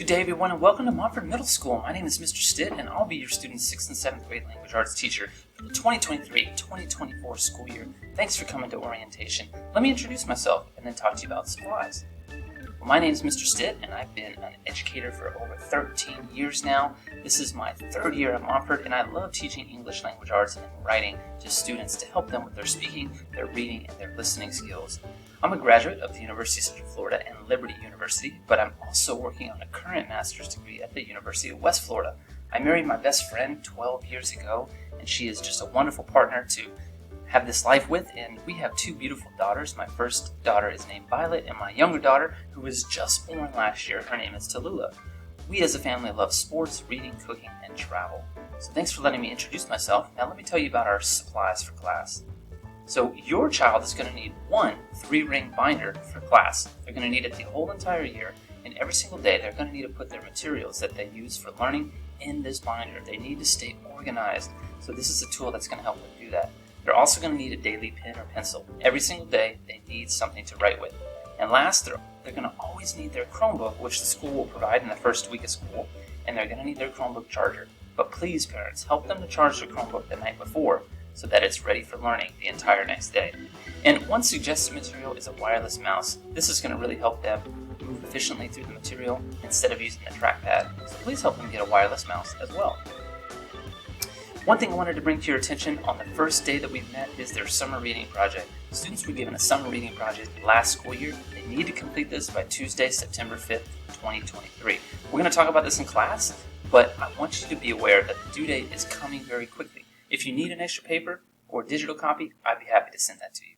Good day, everyone, and welcome to Montford Middle School. My name is Mr. Stitt, and I'll be your student's 6th and 7th grade language arts teacher for the 2023-2024 school year. Thanks for coming to orientation. Let me introduce myself and then talk to you about supplies. Well, my name is Mr. Stitt, and I've been an educator for over 13 years now. This is my third year at Montford, and I love teaching English language arts and writing to students to help them with their speaking, their reading, and their listening skills. I'm a graduate of the University of Central Florida and Liberty University, but I'm also working on a current master's degree at the University of West Florida. I married my best friend 12 years ago, and she is just a wonderful partner to have this life with, and we have two beautiful daughters. My first daughter is named Violet, and my younger daughter, who was just born last year, her name is Tallulah. We as a family love sports, reading, cooking, and travel. So thanks for letting me introduce myself. Now let me tell you about our supplies for class. So your child is going to need one 3-ring binder for class. They're going to need it the whole entire year, and every single day they're going to need to put their materials that they use for learning in this binder. They need to stay organized, so this is a tool that's going to help them do that. They're also going to need a daily pen or pencil. Every single day they need something to write with. And last, they're going to always need their Chromebook, which the school will provide in the first week of school, and they're going to need their Chromebook charger. But please, parents, help them to charge their Chromebook the night before, so that it's ready for learning the entire next day. And one suggested material is a wireless mouse. This is going to really help them move efficiently through the material instead of using the trackpad. So please help them get a wireless mouse as well. One thing I wanted to bring to your attention on the first day that we met is their summer reading project. Students were given a summer reading project last school year. They need to complete this by Tuesday, September 5th, 2023. We're going to talk about this in class, but I want you to be aware that the due date is coming very quickly. If you need an extra paper or digital copy, I'd be happy to send that to you.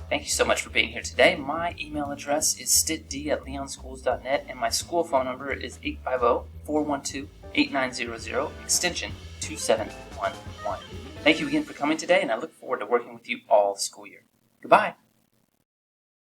Thank you so much for being here today. My email address is stittd@leonschools.net, and my school phone number is 850-412-8900, extension 2711. Thank you again for coming today, and I look forward to working with you all school year. Goodbye.